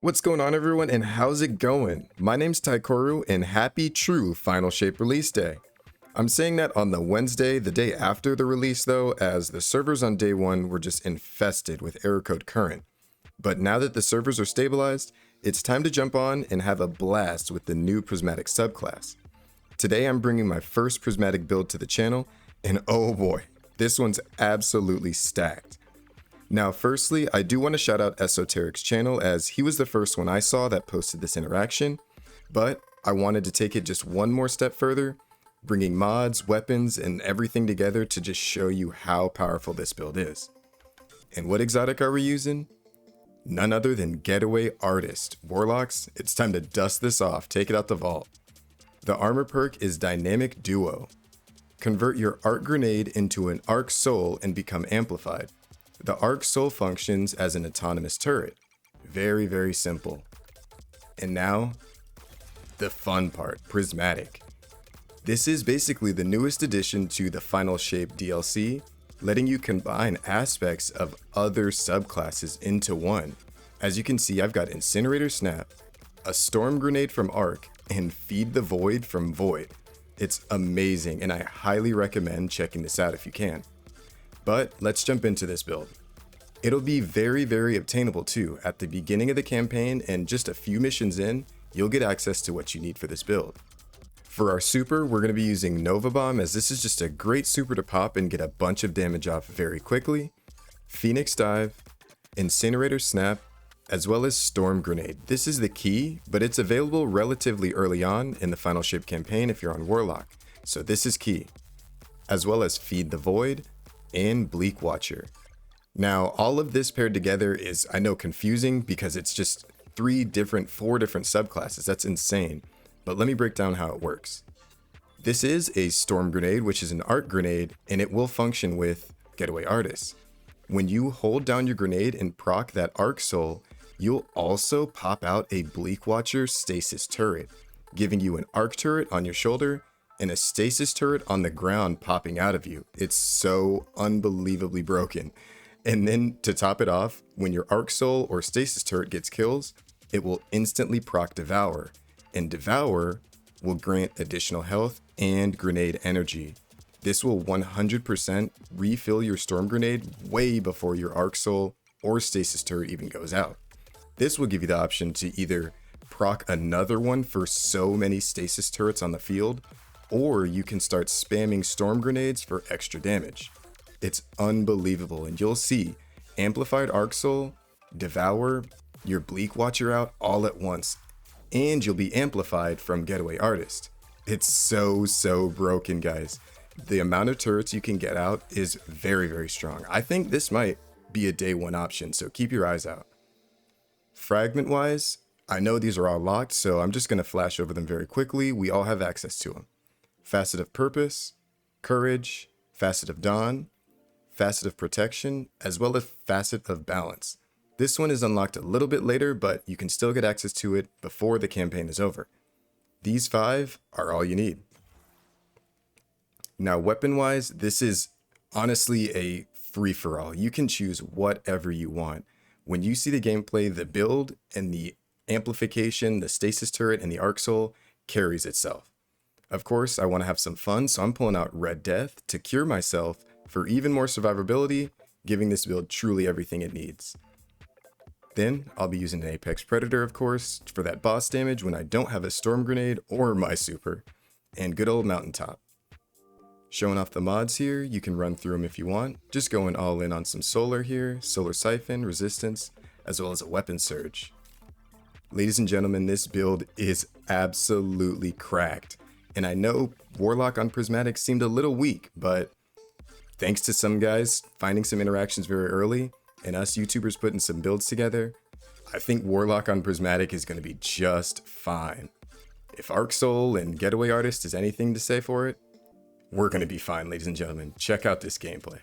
What's going on, everyone, and how's it going? My name's Taikoru, and happy true Final Shape release day. I'm saying that on the Wednesday, the day after the release though, as the servers on day one were just infested with error code current. But now that the servers are stabilized, it's time to jump on and have a blast with the new Prismatic Subclass. Today I'm bringing my first Prismatic build to the channel, and oh boy, this one's absolutely stacked. Now, firstly, I do want to shout out Esoterick's channel, as he was the first one I saw that posted this interaction, but I wanted to take it just one more step further, bringing mods, weapons, and everything together to just show you how powerful this build is. And what exotic are we using? None other than Getaway Artist. Warlocks, it's time to dust this off, take it out the vault. The armor perk is Dynamic Duo. Convert your Arc Grenade into an Arc Soul and become amplified. The Arc Soul functions as an autonomous turret. Very, very simple. And now, the fun part, Prismatic. This is basically the newest addition to the Final Shape DLC, letting you combine aspects of other subclasses into one. As you can see, I've got Incinerator Snap, a Storm Grenade from Arc, and Feed the Void from Void. It's amazing, and I highly recommend checking this out if you can. But let's jump into this build. It'll be very, very obtainable too. At the beginning of the campaign and just a few missions in, you'll get access to what you need for this build. For our super, we're going to be using Nova Bomb, as this is just a great super to pop and get a bunch of damage off very quickly. Phoenix Dive, Incinerator Snap, as well as Storm Grenade. This is the key, but it's available relatively early on in the Final Shape campaign if you're on Warlock, so this is key. As well as Feed the Void and Bleak Watcher. Now, all of this paired together is, I know, confusing because it's just four different subclasses. That's insane. But let me break down how it works. This is a Storm Grenade, which is an Arc Grenade, and it will function with Getaway Artist. When you hold down your grenade and proc that Arc Soul, you'll also pop out a Bleak Watcher Stasis Turret, giving you an Arc Turret on your shoulder and a Stasis Turret on the ground popping out of you. It's so unbelievably broken. And then to top it off, when your Arc Soul or Stasis Turret gets kills, it will instantly proc Devour, and Devour will grant additional health and grenade energy. This will 100% refill your Storm Grenade way before your Arc Soul or Stasis Turret even goes out. This will give you the option to either proc another one for so many Stasis Turrets on the field, or you can start spamming Storm Grenades for extra damage. It's unbelievable, and you'll see Amplified Arc Soul, Devour, your Bleak Watcher out all at once, and you'll be amplified from Getaway Artist. It's so broken, guys. The amount of turrets you can get out is very, very strong. I think this might be a day one option, so keep your eyes out. Fragment wise, I know these are all locked, so I'm just going to flash over them very quickly. We all have access to them. Facet of Purpose, Courage, Facet of Dawn, Facet of Protection, as well as Facet of Balance. This one is unlocked a little bit later, but you can still get access to it before the campaign is over. These 5 are all you need. Now, weapon-wise, this is honestly a free-for-all. You can choose whatever you want. When you see the gameplay, the build and the amplification, the Stasis Turret, and the Arc Soul carries itself. Of course, I want to have some fun, so I'm pulling out Red Death to cure myself for even more survivability, giving this build truly everything it needs. Then, I'll be using an Apex Predator, of course, for that boss damage when I don't have a Storm Grenade or my super, and good old Mountaintop. Showing off the mods here, you can run through them if you want, just going all in on some Solar here, Solar Siphon, Resistance, as well as a Weapon Surge. Ladies and gentlemen, this build is absolutely cracked, and I know Warlock on Prismatic seemed a little weak, but thanks to some guys finding some interactions very early, and us YouTubers putting some builds together, I think Warlock on Prismatic is going to be just fine. If Arc Soul and Getaway Artist is anything to say for it, we're going to be fine, ladies and gentlemen. Check out this gameplay.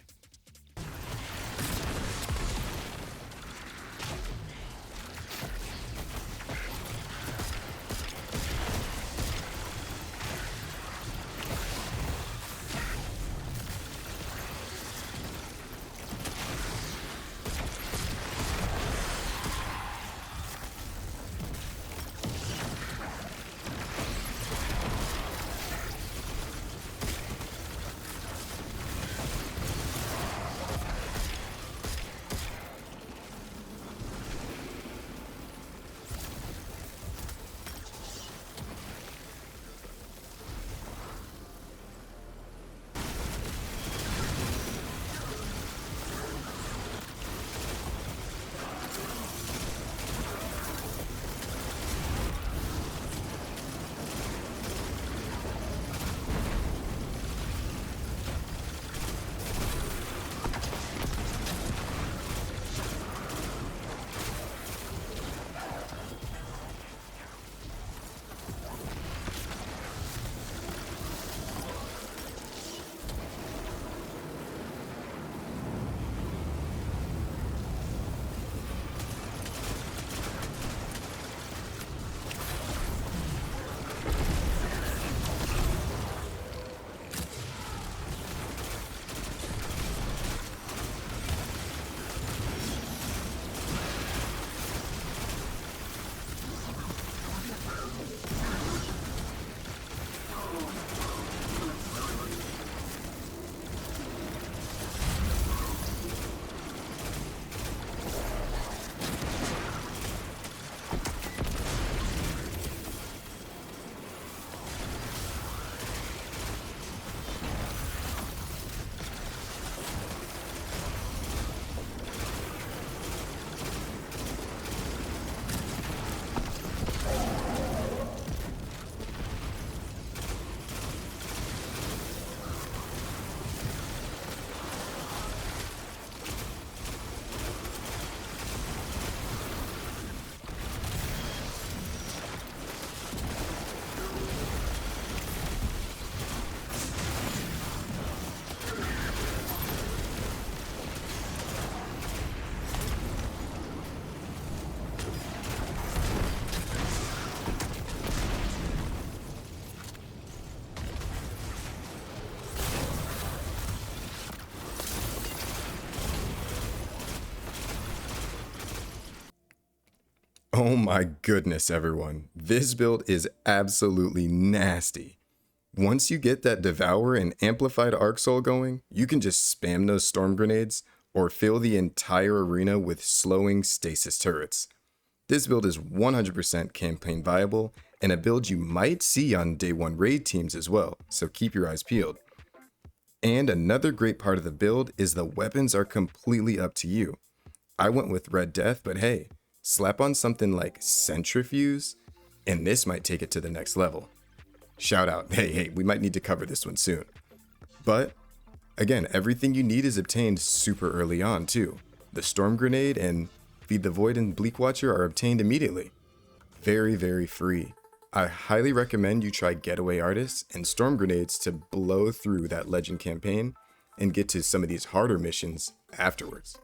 Oh my goodness, everyone. This build is absolutely nasty. Once you get that Devour and Amplified Arc Soul going, you can just spam those Storm Grenades or fill the entire arena with slowing stasis turrets. This build is 100% campaign viable and a build you might see on day 1 raid teams as well, so keep your eyes peeled. And another great part of the build is the weapons are completely up to you. I went with Red Death, but hey, slap on something like Centrifuge, and this might take it to the next level. Shout out, hey, we might need to cover this one soon. But again, everything you need is obtained super early on too. The Storm Grenade and Feed the Void and Bleak Watcher are obtained immediately. Very, very free. I highly recommend you try Getaway Artists and Storm Grenades to blow through that Legend campaign and get to some of these harder missions afterwards.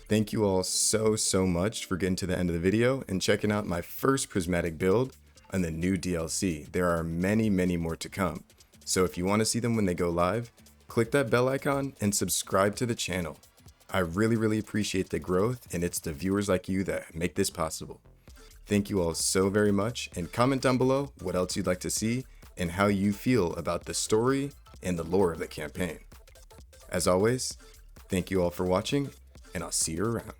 Thank you all so much for getting to the end of the video and checking out my first Prismatic build on the new DLC. There are many more to come. So if you want to see them when they go live, click that bell icon and subscribe to the channel. I really appreciate the growth, and it's the viewers like you that make this possible. Thank you all so very much, and comment down below what else you'd like to see and how you feel about the story and the lore of the campaign. As always, thank you all for watching, and I'll see you around.